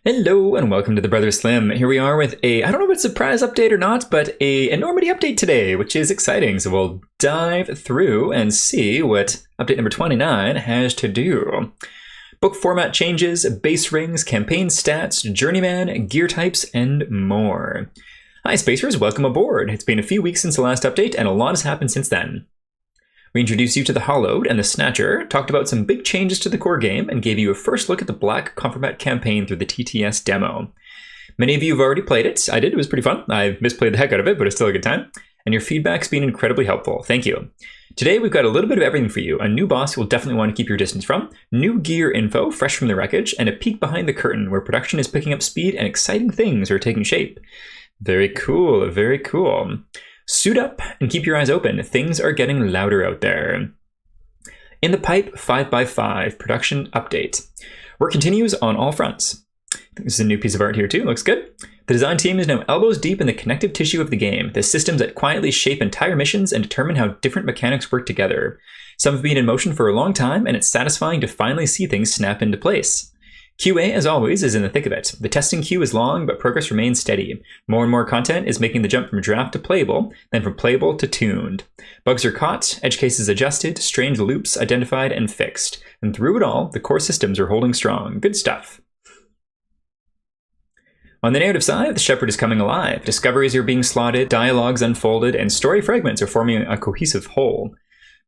Hello and welcome to the Brother Slim. Here we are with I don't know if it's a surprise update or not, but a Enormity update today, which is exciting. So we'll dive through and see what update number 29 has to do. Book format changes, base rings, campaign stats, Journeyman, gear types, and more. Hi Spacers, welcome aboard. It's been a few weeks since the last update and a lot has happened since then. We introduced you to the Hollowed and the Snatcher, talked about some big changes to the core game, and gave you a first look at the Black Compromat campaign through the TTS demo. Many of you have already played it. I did, it was pretty fun. I misplayed the heck out of it, but it's still a good time. And your feedback's been incredibly helpful. Thank you. Today we've got a little bit of everything for you. A new boss you'll definitely want to keep your distance from, new gear info fresh from the wreckage, and a peek behind the curtain where production is picking up speed and exciting things are taking shape. Very cool, very cool. Suit up and keep your eyes open. Things are getting louder out there. In the pipe 5x5 production update. Work continues on all fronts. I think this is a new piece of art here too. Looks good. The design team is now elbows deep in the connective tissue of the game, the systems that quietly shape entire missions and determine how different mechanics work together. Some have been in motion for a long time, and it's satisfying to finally see things snap into place. QA, as always, is in the thick of it. The testing queue is long, but progress remains steady. More and more content is making the jump from draft to playable, then from playable to tuned. Bugs are caught, edge cases adjusted, strange loops identified and fixed. And through it all, the core systems are holding strong. Good stuff. On the narrative side, the Shepherd is coming alive. Discoveries are being slotted, dialogues unfolded, and story fragments are forming a cohesive whole.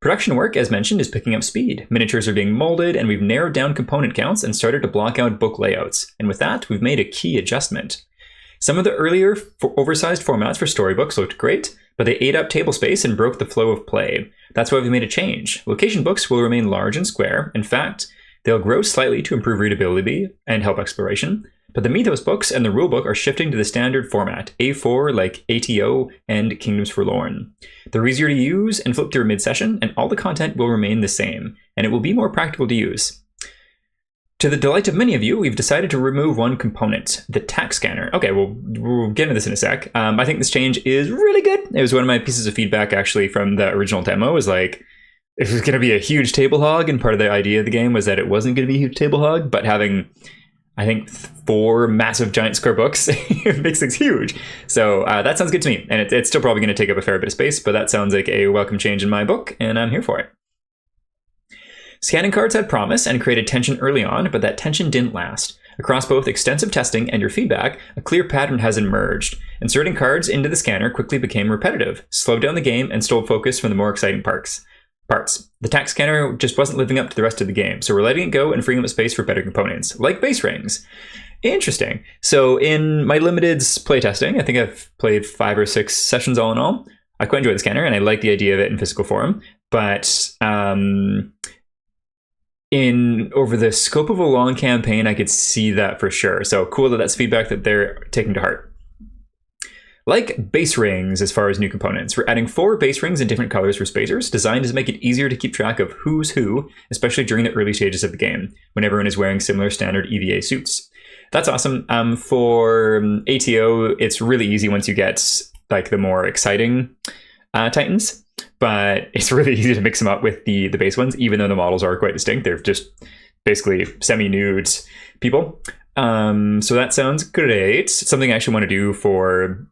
Production work, as mentioned, is picking up speed. Miniatures are being molded, and we've narrowed down component counts and started to block out book layouts. And with that, we've made a key adjustment. Some of the earlier oversized formats for storybooks looked great, but they ate up table space and broke the flow of play. That's why we made a change. Location books will remain large and square. In fact, they'll grow slightly to improve readability and help exploration. But the Mythos books and the rulebook are shifting to the standard format, A4 like ATO and Kingdoms Forlorn. They're easier to use and flip through mid-session, and all the content will remain the same, and it will be more practical to use. To the delight of many of you, we've decided to remove one component, the tack scanner. Okay, we'll get into this in a sec. I think this change is really good. It was one of my pieces of feedback actually from the original demo, was like, it was going to be a huge table hog, and part of the idea of the game was that it wasn't going to be a huge table hog, but having, I think, 4 massive giant square books it makes things huge. So that sounds good to me. And it's still probably going to take up a fair bit of space, but that sounds like a welcome change in my book, and I'm here for it. Scanning cards had promise and created tension early on, but that tension didn't last. Across both extensive testing and your feedback, a clear pattern has emerged. Inserting cards into the scanner quickly became repetitive, slowed down the game, and stole focus from the more exciting parts. The tack scanner just wasn't living up to the rest of the game, so we're letting it go and freeing up space for better components, like base rings. Interesting. So in my limited playtesting, I think I've played 5 or 6 sessions all in all. I quite enjoy the scanner, and I like the idea of it in physical form, but over the scope of a long campaign, I could see that for sure. So cool that that's feedback that they're taking to heart. Like base rings as far as new components, we're adding 4 base rings in different colors for spacers, designed to make it easier to keep track of who's who, especially during the early stages of the game, when everyone is wearing similar standard EVA suits. That's awesome. For ATO, it's really easy once you get like the more exciting Titans, but it's really easy to mix them up with the base ones, even though the models are quite distinct. They're just basically semi-nude people. So that sounds great. It's something I actually want to do for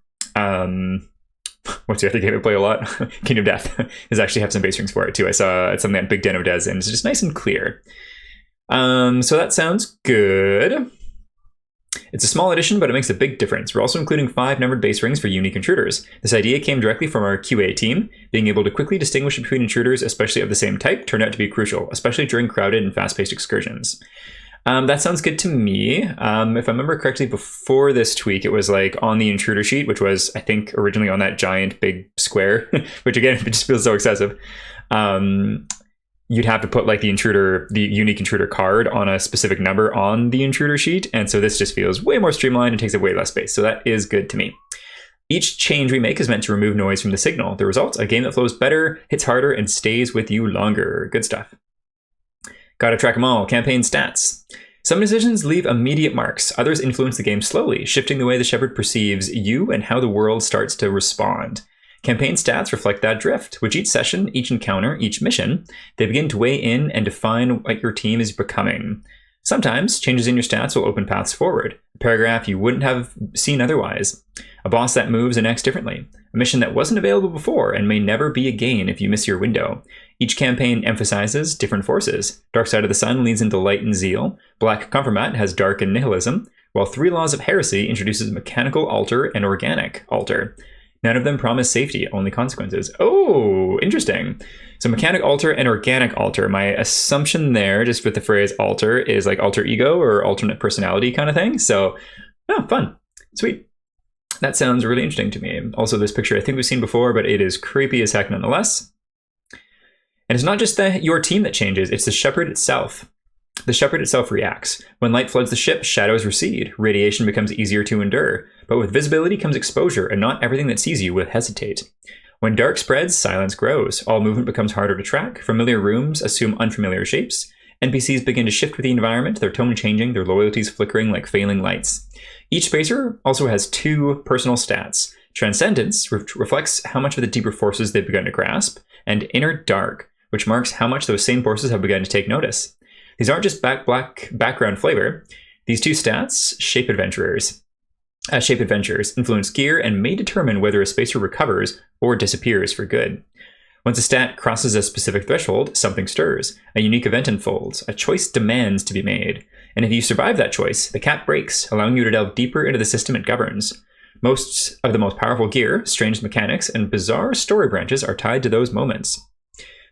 what's the other game I play a lot? Kingdom Death is actually have some base rings for it too. I saw it's something that Big Deno does, and it's just nice and clear. So that sounds good. It's a small addition, but it makes a big difference. We're also including 5 numbered base rings for unique intruders. This idea came directly from our QA team. Being able to quickly distinguish between intruders, especially of the same type, turned out to be crucial, especially during crowded and fast-paced excursions. That sounds good to me. If I remember correctly, before this tweak, it was like on the intruder sheet, which was, I think, originally on that giant big square, which again, it just feels so excessive. You'd have to put like the unique intruder card on a specific number on the intruder sheet. And so this just feels way more streamlined and takes up way less space. So that is good to me. Each change we make is meant to remove noise from the signal. The result, a game that flows better, hits harder, and stays with you longer. Good stuff. Gotta track them all. Campaign stats. Some decisions leave immediate marks. Others influence the game slowly, shifting the way the Shepherd perceives you and how the world starts to respond. Campaign stats reflect that drift. With each session, each encounter, each mission, they begin to weigh in and define what your team is becoming. Sometimes changes in your stats will open paths forward, a paragraph you wouldn't have seen otherwise, a boss that moves and acts differently, a mission that wasn't available before and may never be again if you miss your window. Each campaign emphasizes different forces. Dark Side of the Sun leads into light and zeal, Black Compromat has dark and nihilism, while Three Laws of Heresy introduces mechanical altar and organic altar. None of them promise safety, only consequences. Oh, interesting. So mechanic altar and organic altar. My assumption there, just with the phrase alter, is like alter ego or alternate personality kind of thing. So, oh, fun. Sweet. That sounds really interesting to me. Also, this picture I think we've seen before, but it is creepy as heck nonetheless. And it's not just your team that changes, it's the Shepherd itself. The Shepherd itself reacts. When light floods the ship, shadows recede. Radiation becomes easier to endure. But with visibility comes exposure, and not everything that sees you will hesitate. When dark spreads, silence grows. All movement becomes harder to track. Familiar rooms assume unfamiliar shapes. NPCs begin to shift with the environment, their tone changing, their loyalties flickering like failing lights. Each spacer also has 2 personal stats. Transcendence reflects how much of the deeper forces they've begun to grasp, and Inner Dark, which marks how much those same forces have begun to take notice. These aren't just background flavor. These 2 stats shape adventures, influence gear, and may determine whether a spacer recovers or disappears for good. Once a stat crosses a specific threshold, something stirs, a unique event unfolds, a choice demands to be made. And if you survive that choice, the cap breaks, allowing you to delve deeper into the system it governs. Most of the most powerful gear, strange mechanics, and bizarre story branches are tied to those moments.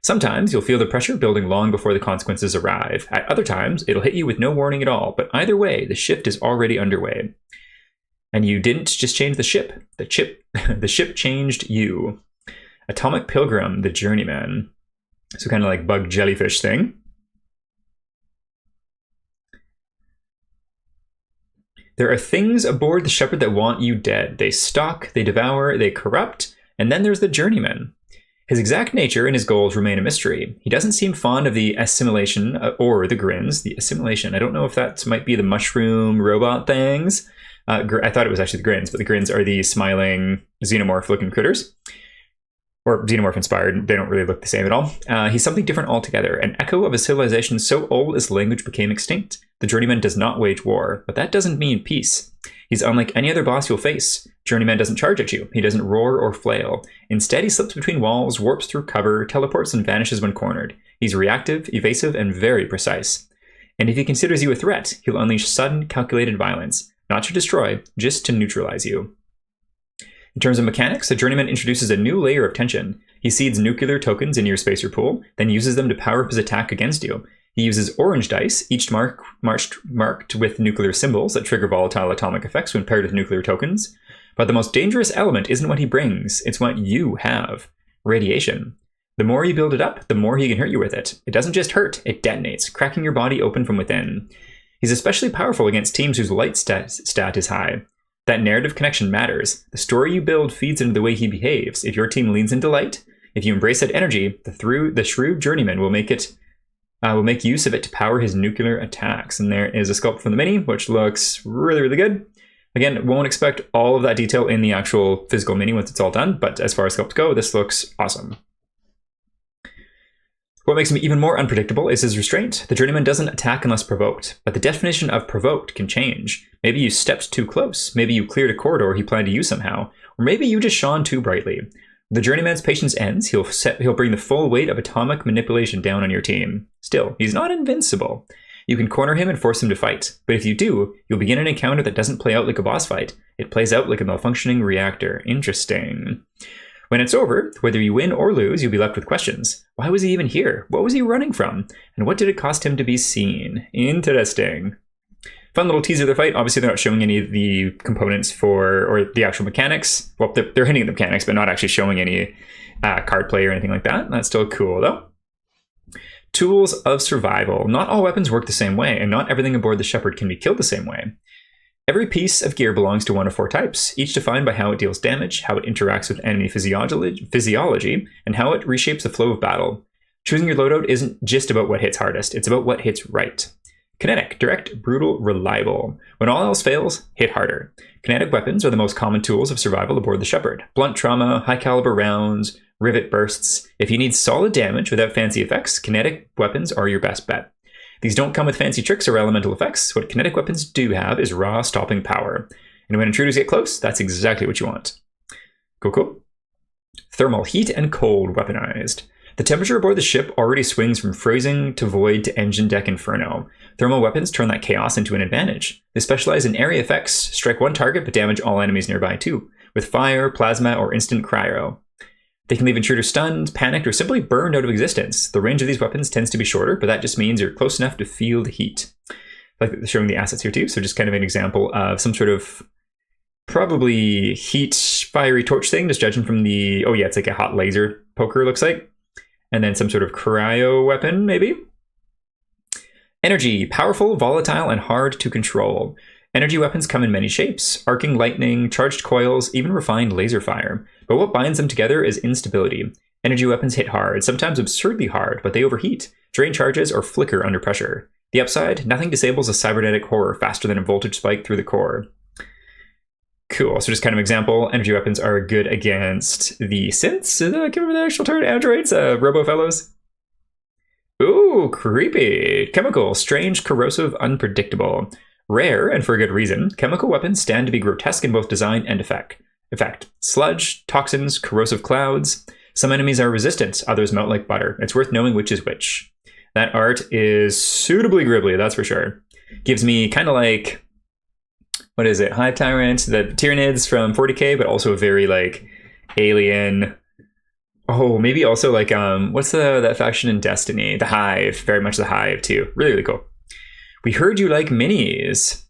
Sometimes you'll feel the pressure building long before the consequences arrive. At other times, it'll hit you with no warning at all, but either way, the shift is already underway. And you didn't just change the ship. The ship changed you. Atomic Pilgrim, the Journeyman. So kind of like bug jellyfish thing. There are things aboard the Shepherd that want you dead. They stalk, they devour, they corrupt, and then there's the Journeyman. His exact nature and his goals remain a mystery. He doesn't seem fond of the assimilation or the grins. The assimilation, I don't know if that might be the mushroom robot things. I thought it was actually the grins, but the grins are the smiling xenomorph-looking critters. Or xenomorph-inspired. They don't really look the same at all. He's something different altogether, an echo of a civilization so old its language became extinct. The Journeyman does not wage war, but that doesn't mean peace. He's unlike any other boss you'll face. Journeyman doesn't charge at you. He doesn't roar or flail. Instead, he slips between walls, warps through cover, teleports, and vanishes when cornered. He's reactive, evasive, and very precise. And if he considers you a threat, he'll unleash sudden, calculated violence. Not to destroy, just to neutralize you. In terms of mechanics, the Journeyman introduces a new layer of tension. He seeds nuclear tokens in your spacer pool, then uses them to power up his attack against you. He uses orange dice, each marked with nuclear symbols that trigger volatile atomic effects when paired with nuclear tokens. But the most dangerous element isn't what he brings, it's what you have. Radiation. The more you build it up, the more he can hurt you with it. It doesn't just hurt, it detonates, cracking your body open from within. He's especially powerful against teams whose light stat is high. That narrative connection matters. The story you build feeds into the way he behaves. If your team leans into light, if you embrace that energy, the shrewd Journeyman will make use of it to power his nuclear attacks. And there is a sculpt from the mini, which looks really, really good. Again, won't expect all of that detail in the actual physical mini once it's all done, but as far as sculpts go, this looks awesome. What makes him even more unpredictable is his restraint. The Journeyman doesn't attack unless provoked, but the definition of provoked can change. Maybe you stepped too close, maybe you cleared a corridor he planned to use somehow, or maybe you just shone too brightly. When the Journeyman's patience ends, he'll bring the full weight of atomic manipulation down on your team. Still, he's not invincible. You can corner him and force him to fight, but if you do, you'll begin an encounter that doesn't play out like a boss fight. It plays out like a malfunctioning reactor. Interesting. When it's over, whether you win or lose, you'll be left with questions. Why was he even here? What was he running from? And what did it cost him to be seen? Interesting. Fun little teaser of the fight. Obviously, they're not showing any of the components or the actual mechanics. Well, they're hinting at the mechanics, but not actually showing any card play or anything like that. That's still cool, though. Tools of survival. Not all weapons work the same way, and not everything aboard the Shepherd can be killed the same way. Every piece of gear belongs to one of 4 types, each defined by how it deals damage, how it interacts with enemy physiology, and how it reshapes the flow of battle. Choosing your loadout isn't just about what hits hardest, it's about what hits right. Kinetic, direct, brutal, reliable. When all else fails, hit harder. Kinetic weapons are the most common tools of survival aboard the Shepherd. Blunt trauma, high caliber rounds, rivet bursts. If you need solid damage without fancy effects, kinetic weapons are your best bet. These don't come with fancy tricks or elemental effects. What kinetic weapons do have is raw stopping power. And when intruders get close, that's exactly what you want. Cool. Thermal heat and cold weaponized. The temperature aboard the ship already swings from freezing to void to engine deck inferno. Thermal weapons turn that chaos into an advantage. They specialize in area effects, strike one target but damage all enemies nearby too, with fire, plasma, or instant cryo. They can leave intruders stunned, panicked, or simply burned out of existence. The range of these weapons tends to be shorter, but that just means you're close enough to feel the heat. Like showing the assets here too, so just kind of an example of some sort of probably heat fiery torch thing, just judging from the, oh yeah, it's like a hot laser poker looks like. And then some sort of cryo weapon, maybe? Energy, powerful, volatile, and hard to control. Energy weapons come in many shapes, arcing lightning, charged coils, even refined laser fire. But what binds them together is instability. Energy weapons hit hard, sometimes absurdly hard, but they overheat, drain charges, or flicker under pressure. The upside, nothing disables a cybernetic horror faster than a voltage spike through the core. Cool, so just kind of example, energy weapons are good against the synths. Can't remember the actual term, androids, robo fellows. Ooh, creepy. Chemical, strange, corrosive, unpredictable. Rare, and for a good reason, chemical weapons stand to be grotesque in both design and effect. Sludge, toxins, corrosive clouds. Some enemies are resistant, others melt like butter. It's worth knowing which is which. That art is suitably gribbly, that's for sure. Gives me kind of like, what is it? Hive Tyrant, the Tyranids from 40k, but also a very like alien. Oh, maybe also like what's that faction in Destiny? The Hive, very much the Hive too. Really, really cool. We heard you like minis.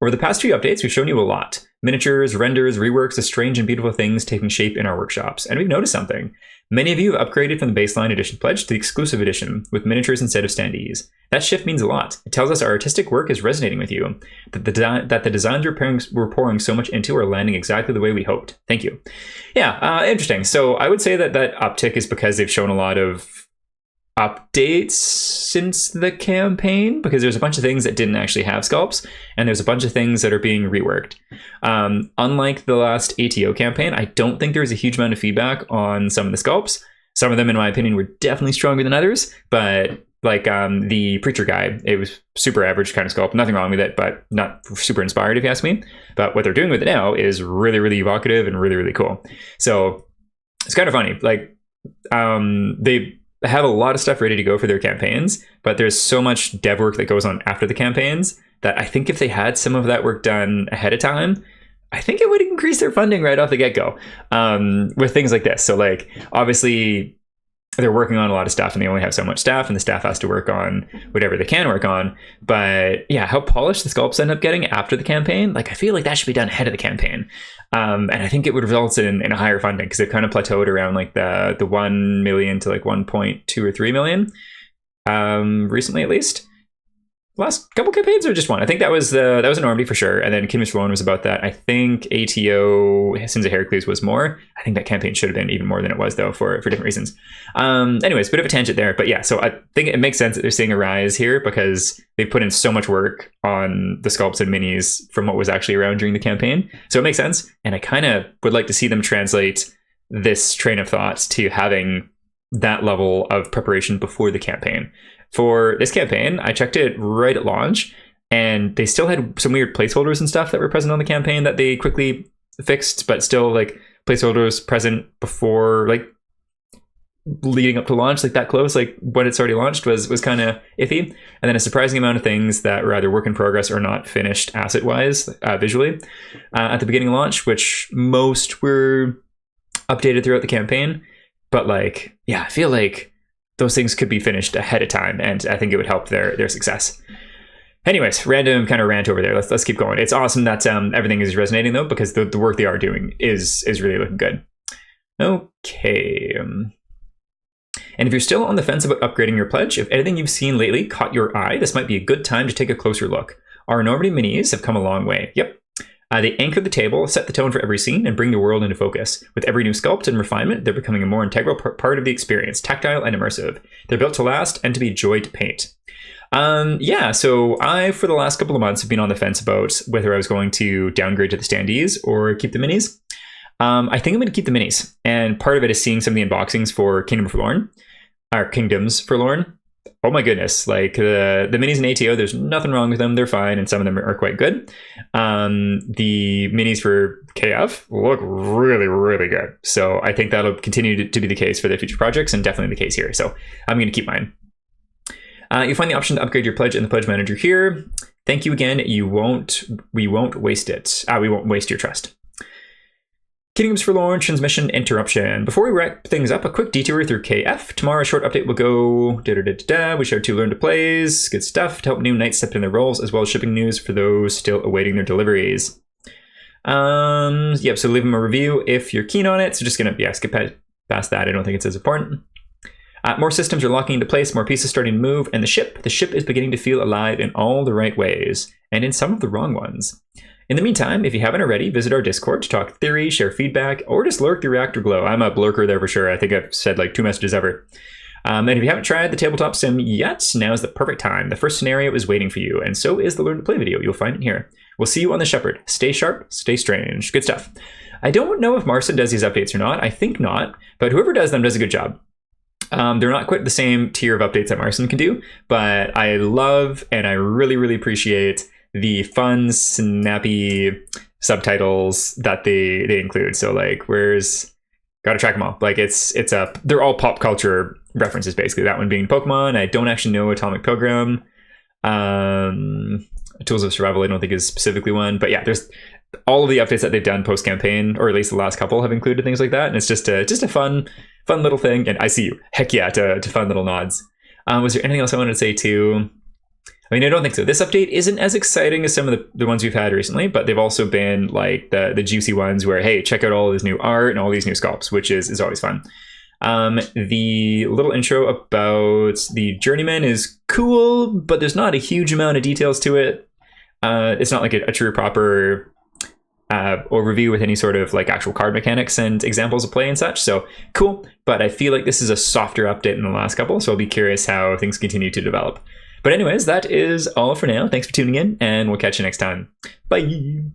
Over the past few updates, we've shown you a lot. Miniatures, renders, reworks of strange and beautiful things taking shape in our workshops. And we've noticed something. Many of you have upgraded from the baseline edition pledge to the exclusive edition, with miniatures instead of standees. That shift means a lot. It tells us our artistic work is resonating with you, that the designs we're pouring so much into are landing exactly the way we hoped. Thank you. Yeah, interesting. So I would say that uptick is because they've shown a lot of updates since the campaign, because there's a bunch of things that didn't actually have sculpts, and there's a bunch of things that are being reworked. Unlike the last ATO campaign, I don't think there's a huge amount of feedback on some of the sculpts. Some of them, in my opinion, were definitely stronger than others, but like the Preacher guy, it was super average kind of sculpt. Nothing wrong with it, but not super inspired if you ask me. But what they're doing with it now is really, really evocative and really, really cool. So it's kind of funny. Like they have a lot of stuff ready to go for their campaigns, but there's so much dev work that goes on after the campaigns that I think if they had some of that work done ahead of time, I think it would increase their funding right off the get-go with things like this. So like, obviously they're working on a lot of stuff and they only have so much staff, and the staff has to work on whatever they can work on. But yeah, how polished the sculpts end up getting after the campaign, like I feel like that should be done ahead of the campaign. And I think it would result in a higher funding, because they've kind of plateaued around like the 1 million to like 1.2 or 3 million recently, at least. Last couple campaigns or just one? I think that was Enormity for sure, and then Kingdoms for Loan was about that. I think ATO Sins of Heracles was more. I think that campaign should have been even more than it was, though, for different reasons. Anyways, bit of a tangent there, but yeah, so I think it makes sense that they're seeing a rise here, because they put in so much work on the sculpts and minis from what was actually around during the campaign. So it makes sense, and I kind of would like to see them translate this train of thought to having that level of preparation before the campaign. For this campaign, I checked it right at launch, and they still had some weird placeholders and stuff that were present on the campaign that they quickly fixed, but still like placeholders present before, like leading up to launch, like that close, like when it's already launched was kind of iffy. And then a surprising amount of things that were either work in progress or not finished asset wise, visually at the beginning of launch, which most were updated throughout the campaign. But like, yeah, I feel like those things could be finished ahead of time, and I think it would help their success. Anyways, random kind of rant over there. Let's keep going. It's awesome that everything is resonating, though, because the work they are doing is really looking good. Okay. And if you're still on the fence about upgrading your pledge, if anything you've seen lately caught your eye, this might be a good time to take a closer look. Our Enormity minis have come a long way. Yep. They anchor the table, set the tone for every scene, and bring the world into focus. With every new sculpt and refinement, they're becoming a more integral part of the experience, tactile and immersive. They're built to last and to be joy to paint. Yeah, so I, for the last couple of months, have been on the fence about whether I was going to downgrade to the standees or keep the minis. I think I'm going to keep the minis, and part of it is seeing some of the unboxings for Kingdoms Forlorn. oh my goodness, like the minis in ATO, there's nothing wrong with them. They're fine, and some of them are quite good. The minis for KF look really, really good. So I think that'll continue to be the case for the future projects, and definitely the case here. So I'm going to keep mine. You'll find the option to upgrade your pledge in the pledge manager here. Thank you again. We won't waste it. We won't waste your trust. Kingdoms Forlorn transmission interruption. Before we wrap things up, a quick detour through KF. Tomorrow, a short update will go We shared 2 learn to plays. Good stuff to help new knights step in their roles, as well as shipping news for those still awaiting their deliveries. Yep, so leave them a review if you're keen on it. So just gonna skip past that. I don't think it's as important. More systems are locking into place, more pieces starting to move, and the ship is beginning to feel alive in all the right ways, and in some of the wrong ones. In the meantime, if you haven't already, visit our Discord to talk theory, share feedback, or just lurk the Reactor Glow. I'm a lurker there for sure. I think I've said like 2 messages ever. And if you haven't tried the tabletop sim yet, now is the perfect time. The first scenario is waiting for you, and so is the Learn to Play video. You'll find it here. We'll see you on the Shepherd. Stay sharp, stay strange. Good stuff. I don't know if Marson does these updates or not. I think not, but whoever does them does a good job. They're not quite the same tier of updates that Marson can do, but I love and I really, really appreciate the fun, snappy subtitles that they include. So like, gotta track them all. Like they're all pop culture references basically. That one being Pokemon. I don't actually know Atomic Program. Tools of Survival I don't think is specifically one, but yeah, there's all of the updates that they've done post campaign, or at least the last couple have included things like that, and it's just a fun little thing. And I see you. Heck yeah, to fun little nods. Was there anything else I wanted to say too? I mean, I don't think so. This update isn't as exciting as some of the ones we've had recently, but they've also been like the juicy ones where, hey, check out all this new art and all these new sculpts, which is always fun. The little intro about the Journeyman is cool, but there's not a huge amount of details to it. It's not like a true proper overview with any sort of like actual card mechanics and examples of play and such. So cool, but I feel like this is a softer update than the last couple, so I'll be curious how things continue to develop. But anyways, that is all for now. Thanks for tuning in, and we'll catch you next time. Bye!